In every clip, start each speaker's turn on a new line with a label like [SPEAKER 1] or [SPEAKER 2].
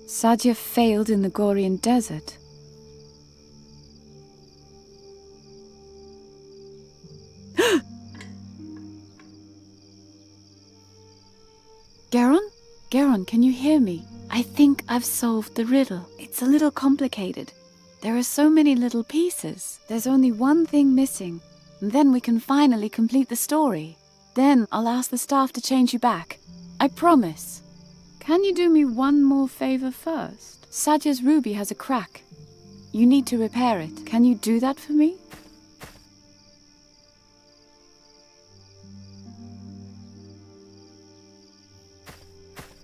[SPEAKER 1] Sadia failed in the Gorian desert. Garon? Garon, can you hear me? I think I've solved the riddle. It's a little complicated. There are so many little pieces. There's only one thing missing. And then we can finally complete the story. Then I'll ask the staff to change you back. I promise. Can you do me one more favor first? Sadia's ruby has a crack. You need to repair it. Can you do that for me?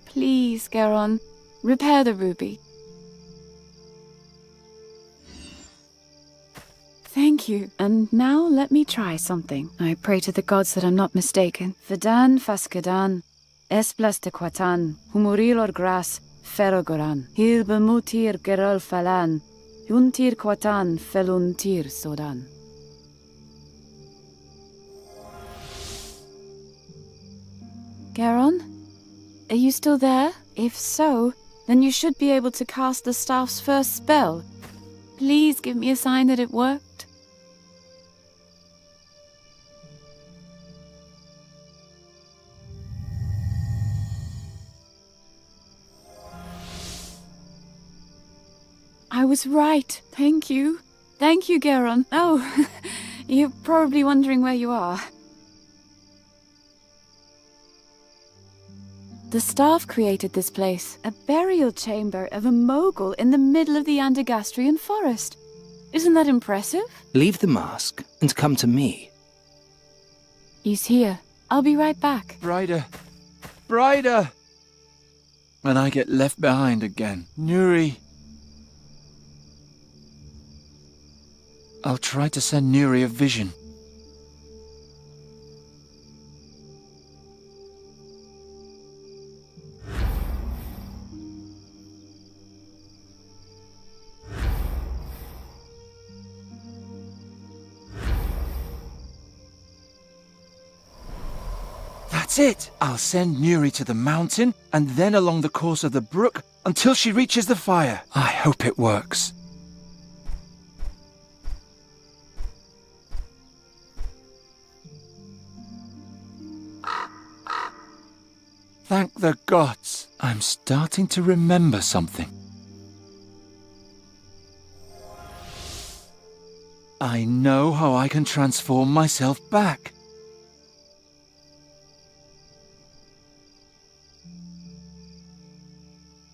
[SPEAKER 1] Please, Garon, repair the ruby. Thank you. And now let me try something. I pray to the gods that I'm not mistaken. Vedan faskedan, esplas de quatan, humurilor gras, ferrogoran, hil bemutir gerol falan, juntir quatan feluntir sodan. Garon? Are you still there? If so, then you should be able to cast the staff's first spell. Please give me a sign that it worked. I was right. Thank you. Thank you, Garon. Oh, you're probably wondering where you are. The staff created this place, a burial chamber of a mogul in the middle of the Andergastrian forest. Isn't that impressive?
[SPEAKER 2] Leave the mask and come to me.
[SPEAKER 1] He's here. I'll be right back.
[SPEAKER 3] Brighter. Brighter! When I get left behind again. Nuri. I'll try to send Nuri a vision. That's it! I'll send Nuri to the mountain, and then along the course of the brook, until she reaches the fire. I hope it works. Thank the gods! I'm starting to remember something. I know how I can transform myself back.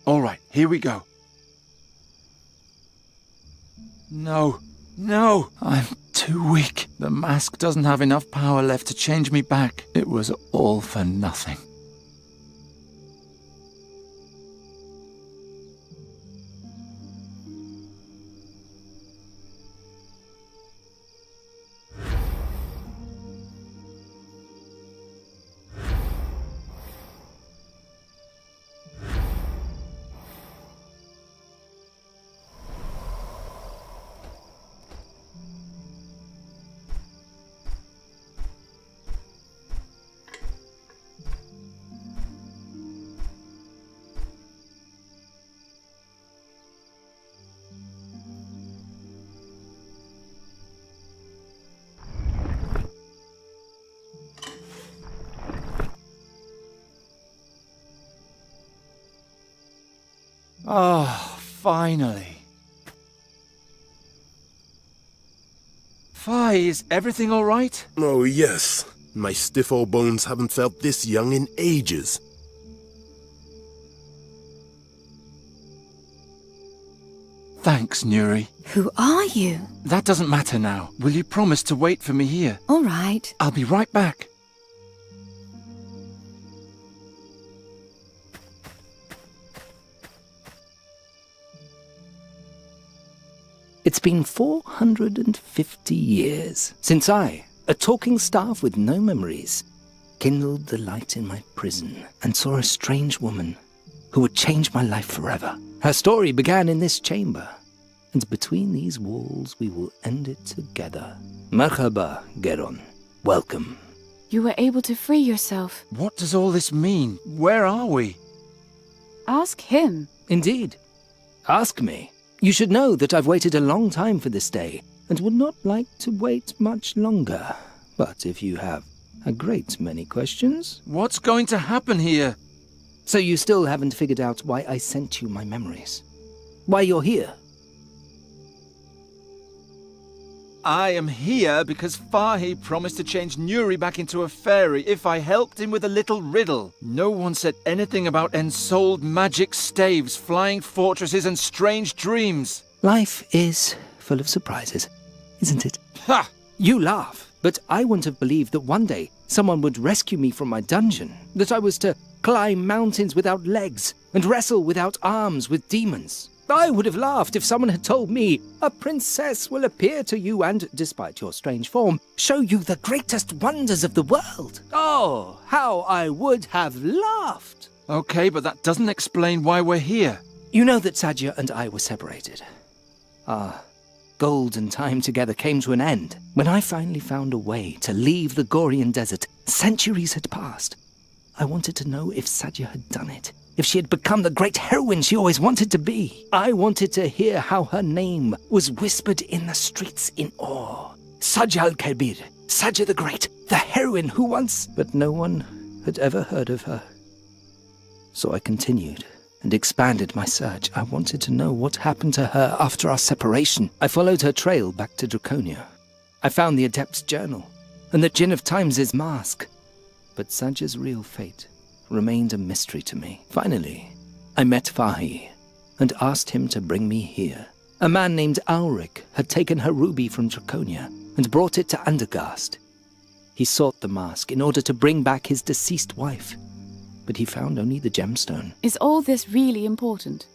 [SPEAKER 3] Alright, here we go. No, no! I'm too weak. The mask doesn't have enough power left to change me back. It was all for nothing. Oh, finally. Fi, is everything all right?
[SPEAKER 4] Oh, yes. My stiff old bones haven't felt this young in ages.
[SPEAKER 3] Thanks, Nuri.
[SPEAKER 1] Who are you?
[SPEAKER 3] That doesn't matter now. Will you promise to wait for me here?
[SPEAKER 1] All right.
[SPEAKER 3] I'll be right back.
[SPEAKER 2] It's been 450 years since I, a talking staff with no memories, kindled the light in my prison and saw a strange woman who would change my life forever. Her story began in this chamber, and between these walls we will end it together. Merhaba, Garon. Welcome.
[SPEAKER 1] You were able to free yourself.
[SPEAKER 3] What does all this mean? Where are we?
[SPEAKER 1] Ask him.
[SPEAKER 2] Indeed. Ask me. You should know that I've waited a long time for this day, and would not like to wait much longer. But if you have a great many questions...
[SPEAKER 3] What's going to happen here?
[SPEAKER 2] So you still haven't figured out why I sent you my memories? Why you're here?
[SPEAKER 3] I am here because VIII promised to change Nuri back into a fairy if I helped him with a little riddle. No one said anything about ensouled magic staves, flying fortresses, and strange dreams.
[SPEAKER 2] Life is full of surprises, isn't it?
[SPEAKER 3] Ha!
[SPEAKER 2] You laugh, but I wouldn't have believed that one day someone would rescue me from my dungeon, that I was to climb mountains without legs and wrestle without arms with demons. I would have laughed if someone had told me a princess will appear to you and, despite your strange form, show you the greatest wonders of the world. Oh, how I would have laughed!
[SPEAKER 3] Okay, but that doesn't explain why we're here.
[SPEAKER 2] You know that Sadia and I were separated. Our golden time together came to an end. When I finally found a way to leave the Gorian desert, centuries had passed. I wanted to know if Sadia had done it. If she had become the great heroine she always wanted to be. I wanted to hear how her name was whispered in the streets in awe. Sadia al-Kabir, Sadia the Great, the heroine who once... But no one had ever heard of her. So I continued and expanded my search. I wanted to know what happened to her after our separation. I followed her trail back to Draconia. I found the Adept's journal and the Djinn of Times' mask. But Sadia's real fate remained a mystery to me. Finally, I met VIII and asked him to bring me here. A man named Ulrich had taken her ruby from Draconia and brought it to Andergast. He sought the mask in order to bring back his deceased wife, but he found only the gemstone.
[SPEAKER 1] Is all this really important?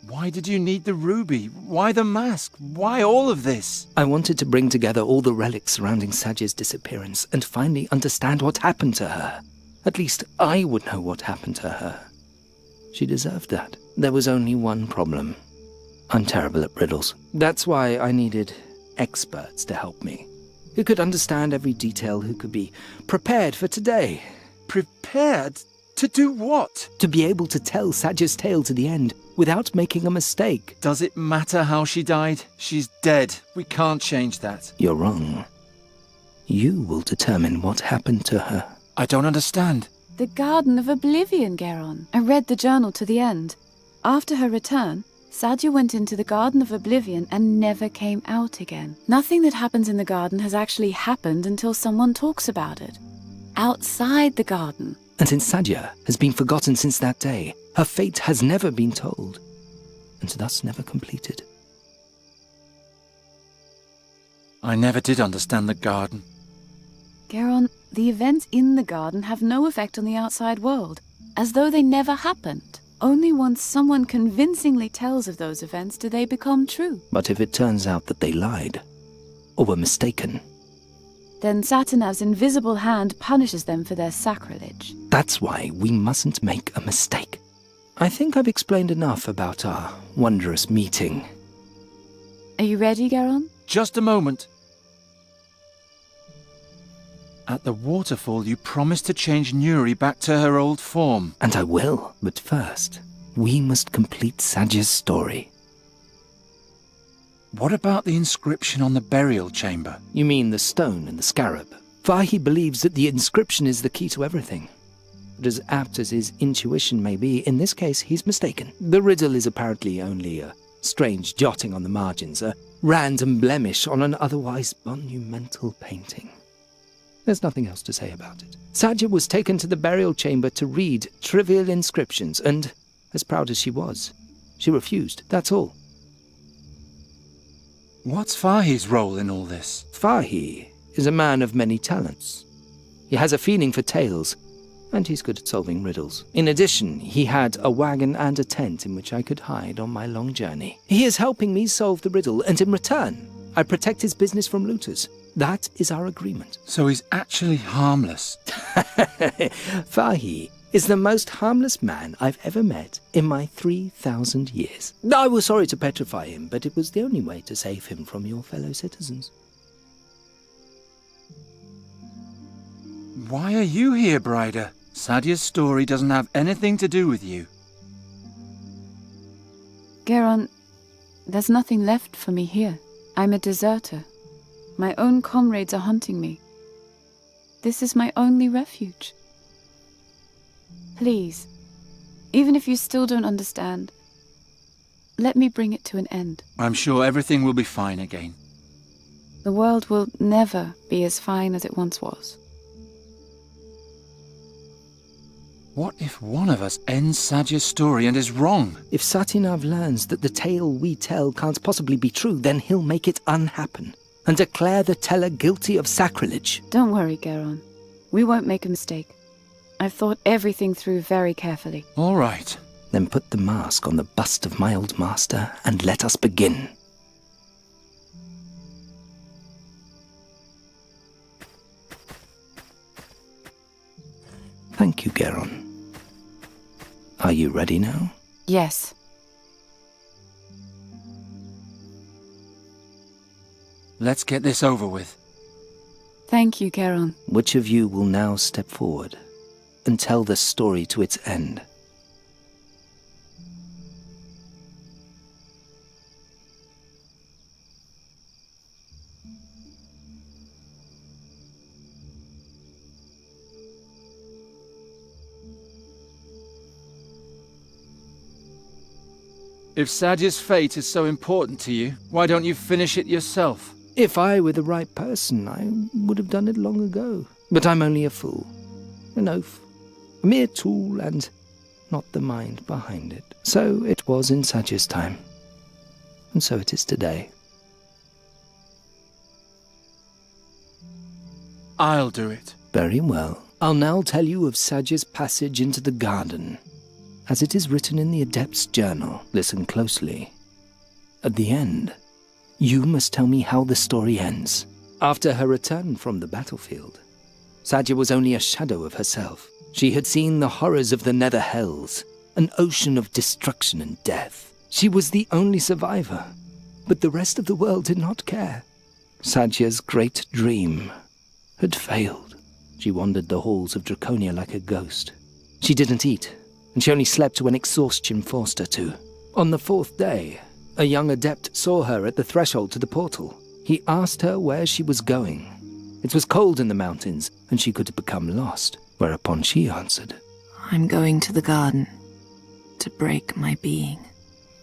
[SPEAKER 3] Why did you need the ruby? Why the mask? Why all of this?
[SPEAKER 2] I wanted to bring together all the relics surrounding Sadia's disappearance and finally understand what happened to her. At least I would know what happened to her. She deserved that. There was only one problem. I'm terrible at riddles. That's why I needed experts to help me. Who could understand every detail, who could be prepared for today.
[SPEAKER 3] Prepared? To do what?
[SPEAKER 2] To be able to tell Sadia's tale to the end without making a mistake.
[SPEAKER 3] Does it matter how she died? She's dead. We can't change that.
[SPEAKER 2] You're wrong. You will determine what happened to her.
[SPEAKER 3] I don't understand.
[SPEAKER 1] The Garden of Oblivion, Geron. I read the journal to the end. After her return, Sadia went into the Garden of Oblivion and never came out again. Nothing that happens in the garden has actually happened until someone talks about it. Outside the garden.
[SPEAKER 2] And since Sadia has been forgotten since that day, her fate has never been told, and thus never completed.
[SPEAKER 3] I never did understand the garden.
[SPEAKER 1] Geron, the events in the garden have no effect on the outside world, as though they never happened. Only once someone convincingly tells of those events do they become true.
[SPEAKER 2] But if it turns out that they lied, or were mistaken,
[SPEAKER 1] then Satanav's invisible hand punishes them for their sacrilege.
[SPEAKER 2] That's why we mustn't make a mistake. I think I've explained enough about our wondrous meeting.
[SPEAKER 1] Are you ready, Geron?
[SPEAKER 3] Just a moment. At the waterfall, you promised to change Nuri back to her old form.
[SPEAKER 2] And I will, but first, we must complete Sadia's story.
[SPEAKER 3] What about the inscription on the burial chamber?
[SPEAKER 2] You mean the stone and the scarab? VIII believes that the inscription is the key to everything. But as apt as his intuition may be, in this case he's mistaken. The riddle is apparently only a strange jotting on the margins, a random blemish on an otherwise monumental painting. There's nothing else to say about it. Sadia was taken to the burial chamber to read trivial inscriptions, and, as proud as she was, she refused, that's all.
[SPEAKER 3] What's VIII's role in all this?
[SPEAKER 2] VIII is a man of many talents. He has a feeling for tales, and he's good at solving riddles. In addition, he had a wagon and a tent in which I could hide on my long journey. He is helping me solve the riddle, and in return, I protect his business from looters. That is our agreement.
[SPEAKER 3] So he's actually harmless.
[SPEAKER 2] VIII is the most harmless man I've ever met in my 3,000 years. I was sorry to petrify him, but it was the only way to save him from your fellow citizens.
[SPEAKER 3] Why are you here, Brider? Sadia's story doesn't have anything to do with you.
[SPEAKER 1] Geron, there's nothing left for me here. I'm a deserter. My own comrades are hunting me. This is my only refuge. Please, even if you still don't understand, let me bring it to an end.
[SPEAKER 3] I'm sure everything will be fine again.
[SPEAKER 1] The world will never be as fine as it once was.
[SPEAKER 3] What if one of us ends Sadia's story and is wrong?
[SPEAKER 2] If Satinav learns that the tale we tell can't possibly be true, then he'll make it unhappen and declare the teller guilty of sacrilege.
[SPEAKER 1] Don't worry, Geron. We won't make a mistake. I've thought everything through very carefully.
[SPEAKER 3] All right.
[SPEAKER 2] Then put the mask on the bust of my old master and let us begin. Thank you, Geron. Are you ready now?
[SPEAKER 1] Yes.
[SPEAKER 3] Let's get this over with.
[SPEAKER 1] Thank you, Geron.
[SPEAKER 2] Which of you will now step forward and tell the story to its end?
[SPEAKER 3] If Sadia's fate is so important to you, why don't you finish it yourself?
[SPEAKER 2] If I were the right person, I would have done it long ago. But I'm only a fool, an oaf, a mere tool, and not the mind behind it. So it was in Sadia's time, and so it is today.
[SPEAKER 3] I'll do it.
[SPEAKER 2] Very well. I'll now tell you of Sadia's passage into the garden, as it is written in the Adept's journal. Listen closely. At the end, you must tell me how the story ends. After her return from the battlefield, Sadia was only a shadow of herself. She had seen the horrors of the nether hells, an ocean of destruction and death. She was the only survivor, but the rest of the world did not care. Sadia's great dream had failed. She wandered the halls of Draconia like a ghost. She didn't eat, and she only slept when exhaustion forced her to. On the fourth day, a young adept saw her at the threshold to the portal. He asked her where she was going. It was cold in the mountains, and she could have become lost, whereupon she answered,
[SPEAKER 5] I'm going to the garden to break my being.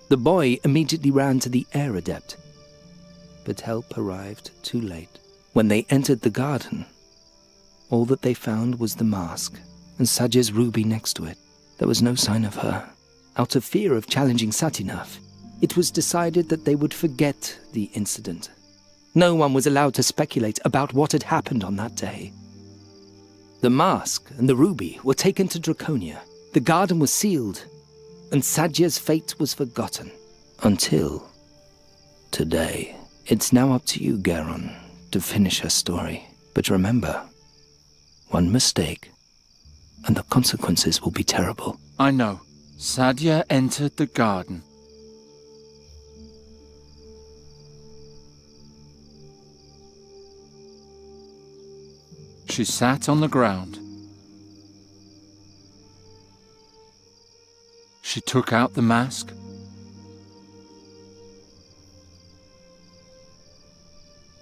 [SPEAKER 2] The boy immediately ran to the air adept, but help arrived too late. When they entered the garden, all that they found was the mask and Sadia's ruby next to it. There was no sign of her. Out of fear of challenging Satinav, it was decided that they would forget the incident. No one was allowed to speculate about what had happened on that day. The mask and the ruby were taken to Draconia. The garden was sealed, and Sadia's fate was forgotten. Until today. It's now up to you, Geron, to finish her story. But remember, one mistake, and the consequences will be terrible.
[SPEAKER 3] I know. Sadia entered the garden. She sat on the ground. She took out the mask.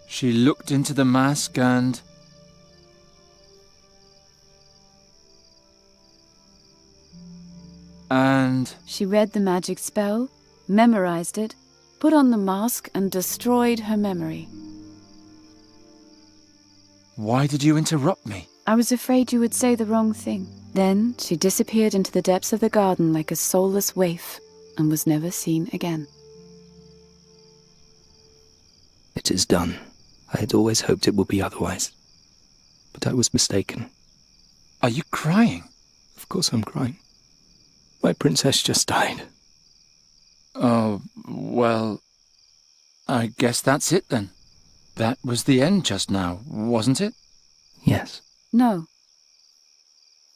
[SPEAKER 3] She looked into the mask and...
[SPEAKER 1] She read the magic spell, memorized it, put on the mask, and destroyed her memory.
[SPEAKER 3] Why did you interrupt me?
[SPEAKER 1] I was afraid you would say the wrong thing. Then she disappeared into the depths of the garden like a soulless waif and was never seen again.
[SPEAKER 2] It is done. I had always hoped it would be otherwise, but I was mistaken.
[SPEAKER 3] Are you crying?
[SPEAKER 2] Of course I'm crying. My princess just died.
[SPEAKER 3] Oh, well, I guess that's it then. That was the end just now, wasn't it?
[SPEAKER 2] Yes.
[SPEAKER 1] No.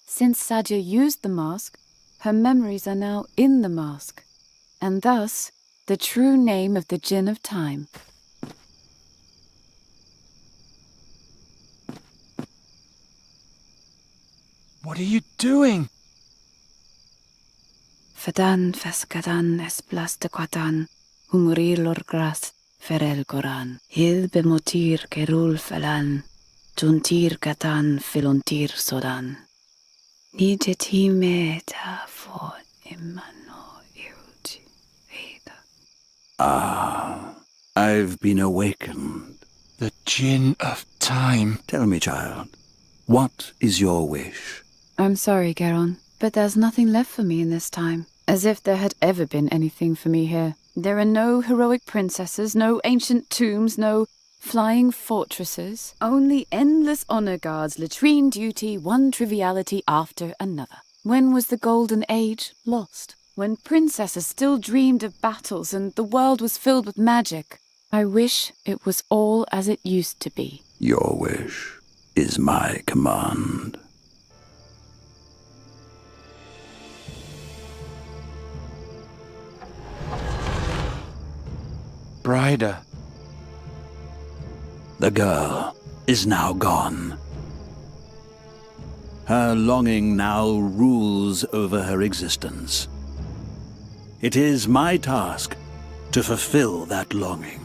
[SPEAKER 1] Since Sadia used the mask, her memories are now in the mask, and thus the true name of the Djinn of Time.
[SPEAKER 3] What are you doing?
[SPEAKER 1] Fadan fascadan es plastaquatan, humurir lorgras ferel goran, hil bemotir kerul falan, juntir katan filontir sodan. Nideti meta for imano iruti veda.
[SPEAKER 6] Ah, I've been awakened.
[SPEAKER 3] The Djinn of Time.
[SPEAKER 6] Tell me, child, what is your wish?
[SPEAKER 1] I'm sorry, Garon, but there's nothing left for me in this time. As if there had ever been anything for me here. There are no heroic princesses, no ancient tombs, no flying fortresses. Only endless honor guards, latrine duty, one triviality after another. When was the golden age lost? When princesses still dreamed of battles and the world was filled with magic. I wish it was all as it used to be.
[SPEAKER 6] Your wish is my command.
[SPEAKER 3] Bryda.
[SPEAKER 6] The girl is now gone. Her longing now rules over her existence. It is my task to fulfill that longing.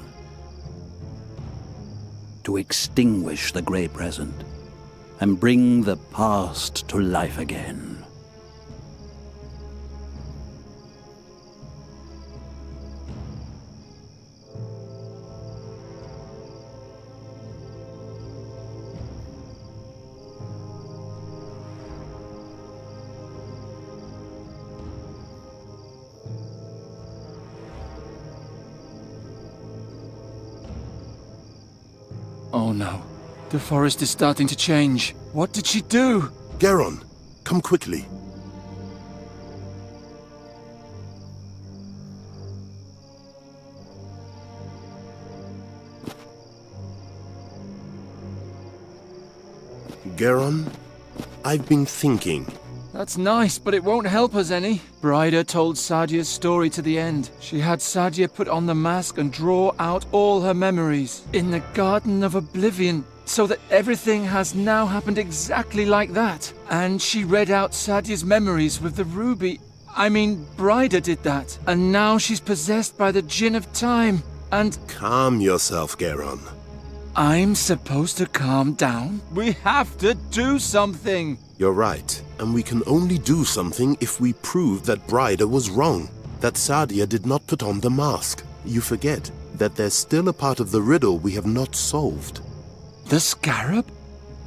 [SPEAKER 6] To extinguish the grey present and bring the past to life again.
[SPEAKER 3] Oh no. The forest is starting to change. What did she do?
[SPEAKER 4] Garon, come quickly. Garon, I've been thinking.
[SPEAKER 3] That's nice, but it won't help us any. Bryda told Sadia's story to the end. She had Sadia put on the mask and draw out all her memories in the Garden of Oblivion, so that everything has now happened exactly like that. And she read out Sadia's memories with the ruby. I mean, Bryda did that. And now she's possessed by the Djinn of Time. And
[SPEAKER 4] Calm yourself, Garon.
[SPEAKER 3] I'm supposed to calm down? We have to do something.
[SPEAKER 4] You're right, and we can only do something if we prove that Bryda was wrong, that Sadia did not put on the mask. You forget that there's still a part of the riddle we have not solved.
[SPEAKER 3] The scarab?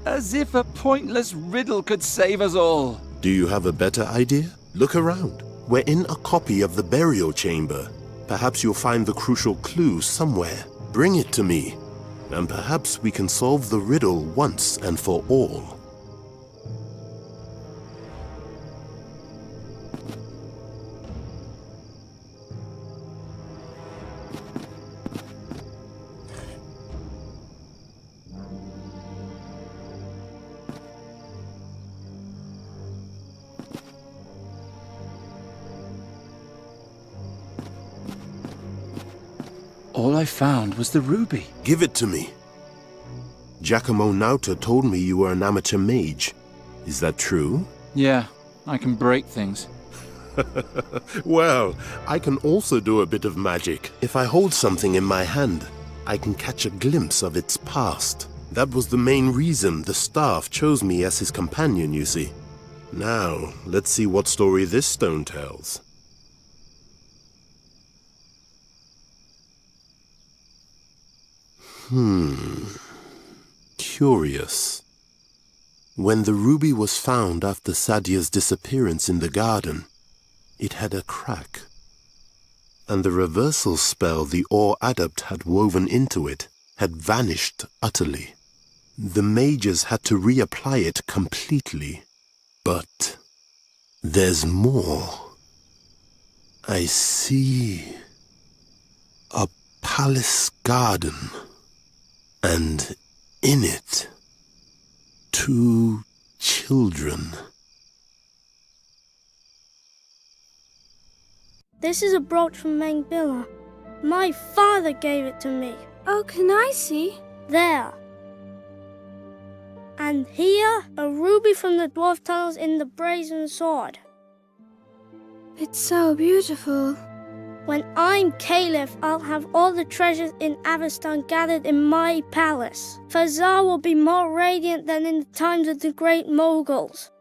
[SPEAKER 3] As if a pointless riddle could save us all.
[SPEAKER 4] Do you have a better idea? Look around. We're in a copy of the burial chamber. Perhaps you'll find the crucial clue somewhere. Bring it to me, and perhaps we can solve the riddle once and for all.
[SPEAKER 3] All I found was the ruby.
[SPEAKER 4] Give it to me. Giacomo Nauta told me you were an amateur mage. Is that true?
[SPEAKER 3] Yeah, I can break things.
[SPEAKER 4] Well, I can also do a bit of magic. If I hold something in my hand, I can catch a glimpse of its past. That was the main reason the staff chose me as his companion, you see. Now, let's see what story this stone tells. Curious. When the ruby was found after Sadia's disappearance in the garden, it had a crack, and the reversal spell the Ore Adept had woven into it had vanished utterly. The mages had to reapply it completely. But there's more. I see a palace garden, and in it, 2 children.
[SPEAKER 7] This is a brooch from Mengbilla. My father gave it to me.
[SPEAKER 8] Oh, can I see?
[SPEAKER 7] There. And here, a ruby from the dwarf tunnels in the brazen sword.
[SPEAKER 8] It's so beautiful.
[SPEAKER 7] When I'm Caliph, I'll have all the treasures in Avestan gathered in my palace. Fazar will be more radiant than in the times of the great Moguls.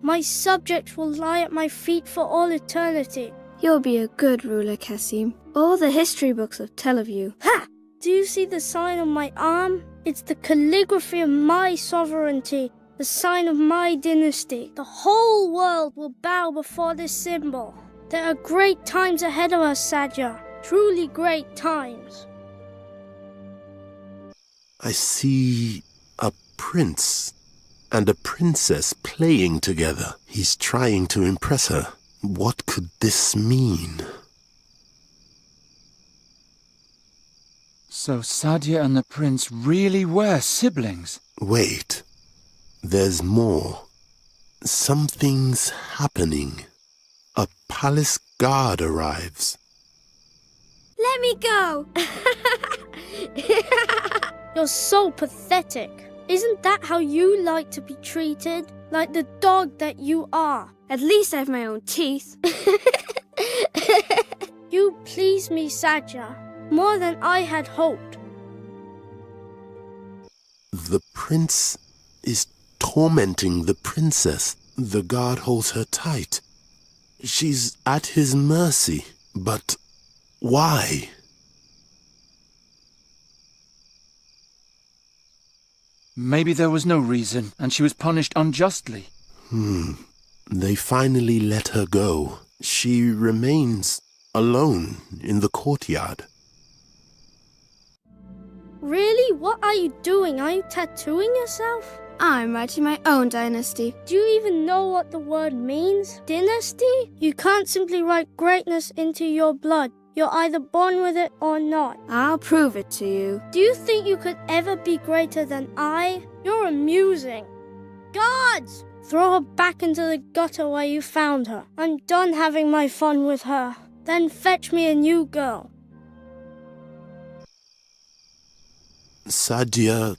[SPEAKER 7] My subjects will lie at my feet for all eternity.
[SPEAKER 8] You'll be a good ruler, Cassim. All the history books will tell of you.
[SPEAKER 7] Ha! Do you see the sign on my arm? It's the calligraphy of my sovereignty, the sign of my dynasty. The whole world will bow before this symbol. There are great times ahead of us, Sadja. Truly great times.
[SPEAKER 4] I see a prince and a princess playing together. He's trying to impress her. What could this mean?
[SPEAKER 3] So Sadia and the prince really were siblings?
[SPEAKER 4] Wait. There's more. Something's happening. A palace guard arrives.
[SPEAKER 8] Let me go!
[SPEAKER 7] You're so pathetic. Isn't that how you like to be treated? Like the dog that you are.
[SPEAKER 8] At least I have my own teeth.
[SPEAKER 7] You please me, Sadja, more than I had hoped.
[SPEAKER 4] The prince is tormenting the princess. The guard holds her tight. She's at his mercy. But why?
[SPEAKER 3] Maybe there was no reason, and she was punished unjustly.
[SPEAKER 4] They finally let her go. She remains alone in the courtyard.
[SPEAKER 7] Really? What are you doing? Are you tattooing yourself?
[SPEAKER 8] I'm writing my own dynasty.
[SPEAKER 7] Do you even know what the word means? Dynasty? You can't simply write greatness into your blood. You're either born with it or not.
[SPEAKER 8] I'll prove it to you.
[SPEAKER 7] Do you think you could ever be greater than I? You're amusing. Guards! Throw her back into the gutter where you found her. I'm done having my fun with her. Then fetch me a new girl.
[SPEAKER 4] Sadia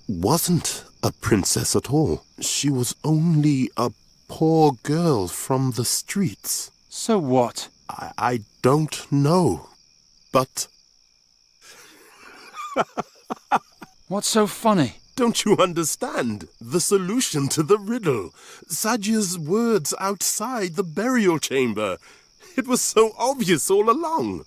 [SPEAKER 4] wasn't a princess at all. She was only a poor girl from the streets.
[SPEAKER 3] So what?
[SPEAKER 4] I don't know, but...
[SPEAKER 3] What's so funny?
[SPEAKER 4] Don't you understand? The solution to the riddle. Sadia's words outside the burial chamber. It was so obvious all along.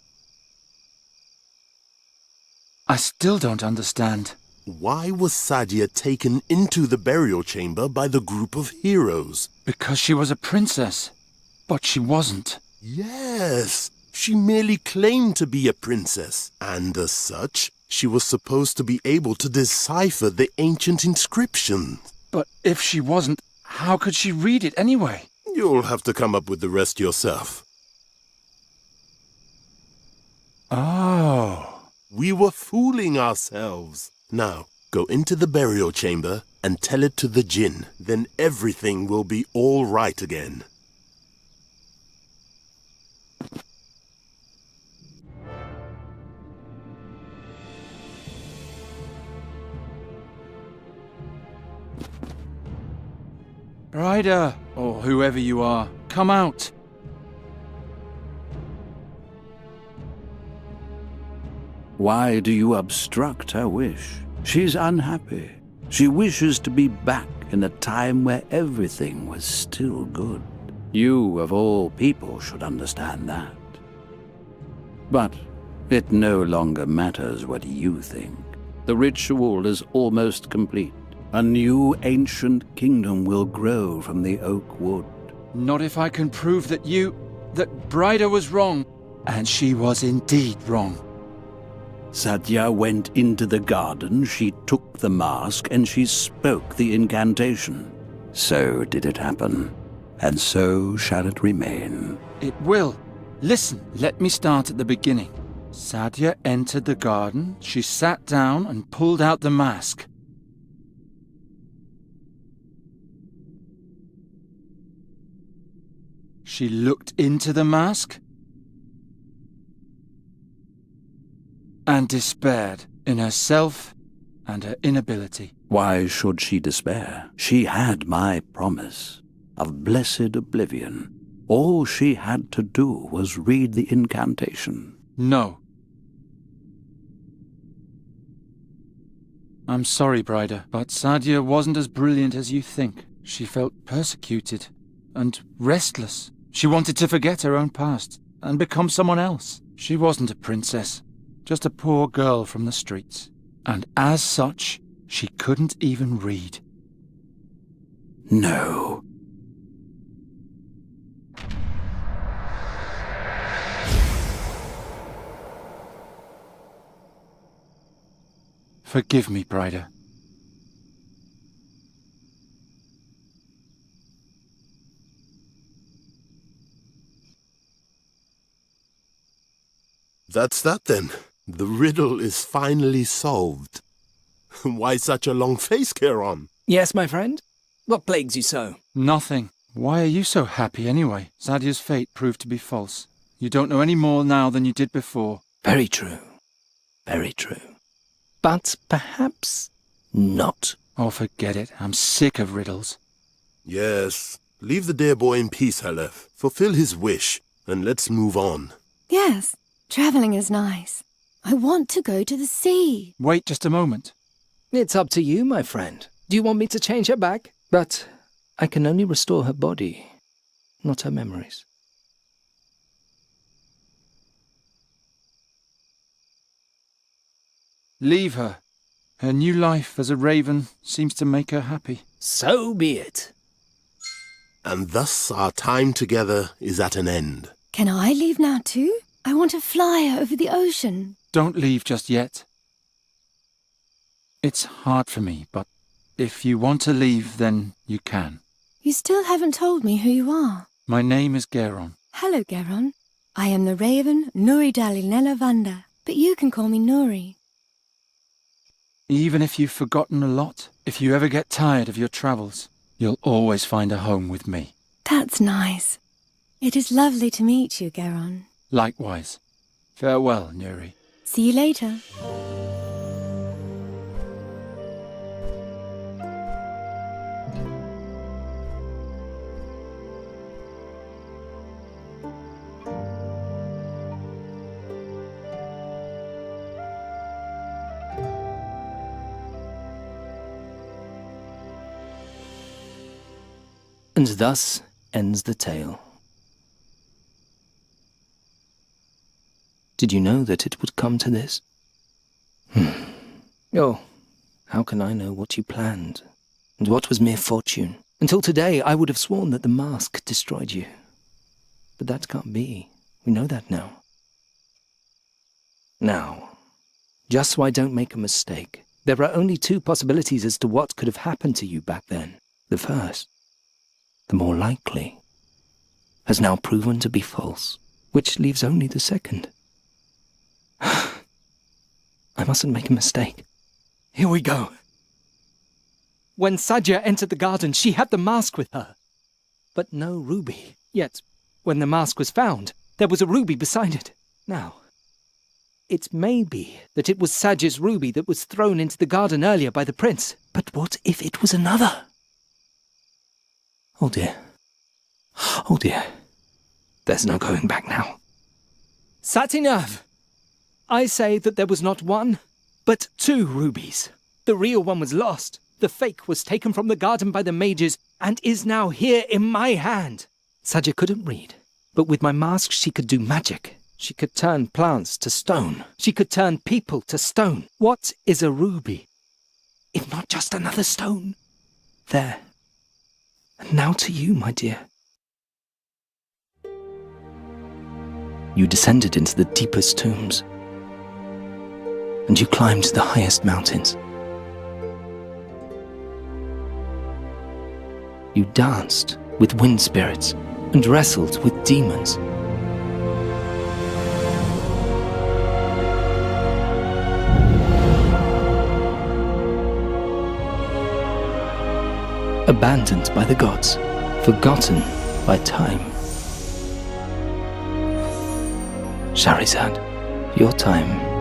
[SPEAKER 3] I still don't understand.
[SPEAKER 4] Why was Sadia taken into the burial chamber by the group of heroes?
[SPEAKER 3] Because she was a princess. But she wasn't.
[SPEAKER 4] Yes, she merely claimed to be a princess, and as such, she was supposed to be able to decipher the ancient inscription.
[SPEAKER 3] But if she wasn't, how could she read it anyway?
[SPEAKER 4] You'll have to come up with the rest yourself.
[SPEAKER 3] Oh.
[SPEAKER 4] We were fooling ourselves. Now, go into the burial chamber and tell it to the djinn. Then everything will be all right again.
[SPEAKER 3] Ryder, or whoever you are, come out.
[SPEAKER 6] Why do you obstruct her wish? She's unhappy. She wishes to be back in a time where everything was still good. You, of all people, should understand that. But it no longer matters what you think. The ritual is almost complete. A new ancient kingdom will grow from the oak wood.
[SPEAKER 3] Not if I can prove that Bryda was wrong. And she was indeed wrong.
[SPEAKER 6] Sadia went into the garden, she took the mask, and she spoke the incantation. So did it happen, and so shall it remain.
[SPEAKER 3] It will. Listen, let me start at the beginning. Sadia entered the garden, she sat down and pulled out the mask. She looked into the mask and despaired in herself and her inability.
[SPEAKER 6] Why should she despair? She had my promise of blessed oblivion. All she had to do was read the incantation.
[SPEAKER 3] No. I'm sorry, Bryder, but Sadia wasn't as brilliant as you think. She felt persecuted and restless. She wanted to forget her own past and become someone else. She wasn't a princess, just a poor girl from the streets. And as such, she couldn't even read.
[SPEAKER 6] No.
[SPEAKER 3] Forgive me, Bryder.
[SPEAKER 4] That's that then. The riddle is finally solved. Why such a long face, Charon?
[SPEAKER 2] Yes, my friend? What plagues you so?
[SPEAKER 3] Nothing. Why are you so happy anyway? Sadia's fate proved to be false. You don't know any more now than you did before.
[SPEAKER 2] Very true. Very true. But perhaps not.
[SPEAKER 3] Oh, forget it. I'm sick of riddles.
[SPEAKER 4] Yes. Leave the dear boy in peace, Halef. Fulfill his wish, and let's move on.
[SPEAKER 9] Yes, travelling is nice. I want to go to the sea.
[SPEAKER 3] Wait just a moment.
[SPEAKER 2] It's up to you, my friend. Do you want me to change her back? But I can only restore her body, not her memories.
[SPEAKER 3] Leave her. Her new life as a raven seems to make her happy.
[SPEAKER 2] So be it.
[SPEAKER 4] And thus our time together is at an end.
[SPEAKER 9] Can I leave now too? I want to fly over the ocean.
[SPEAKER 3] Don't leave just yet. It's hard for me, but if you want to leave, then you can.
[SPEAKER 9] You still haven't told me who you are.
[SPEAKER 3] My name is Geron.
[SPEAKER 9] Hello, Geron. I am the raven Nuri Dalinella Vanda, but you can call me Nuri.
[SPEAKER 3] Even if you've forgotten a lot, if you ever get tired of your travels, you'll always find a home with me.
[SPEAKER 9] That's nice. It is lovely to meet you, Geron.
[SPEAKER 3] Likewise. Farewell, Nuri.
[SPEAKER 9] See you later.
[SPEAKER 2] And thus ends the tale. Did you know that it would come to this? Oh, how can I know what you planned, and what was mere fortune? Until today, I would have sworn that the mask destroyed you. But that can't be. We know that now. Now, just so I don't make a mistake, there are only two possibilities as to what could have happened to you back then. The first, the more likely, has now proven to be false, which leaves only the second. I mustn't make a mistake. Here we go. When Sadia entered the garden, she had the mask with her, but no ruby. Yet, when the mask was found, there was a ruby beside it. Now, it may be that it was Sadia's ruby that was thrown into the garden earlier by the prince, but what if it was another? Oh dear. Oh dear. There's no going back now. Satinav! I say that there was not one, but two rubies. The real one was lost. The fake was taken from the garden by the mages and is now here in my hand. Sadia couldn't read, but with my mask she could do magic. She could turn plants to stone. She could turn people to stone. What is a ruby, if not just another stone? There. And now to you, my dear. You descended into the deepest tombs, and you climbed the highest mountains. You danced with wind spirits and wrestled with demons. Abandoned by the gods, forgotten by time. Shahrazad, your time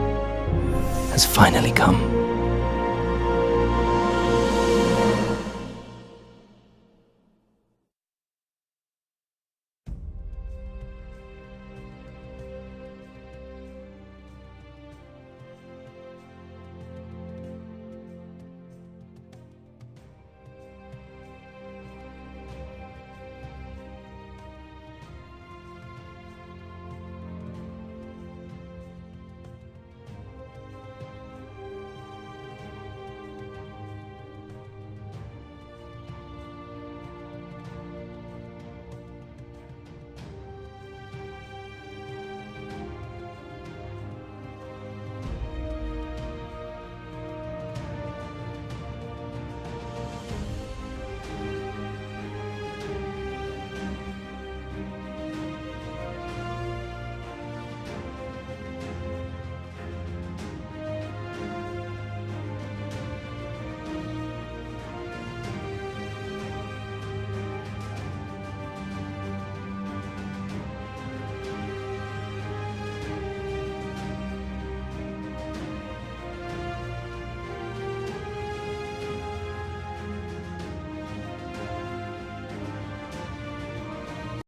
[SPEAKER 2] has finally come.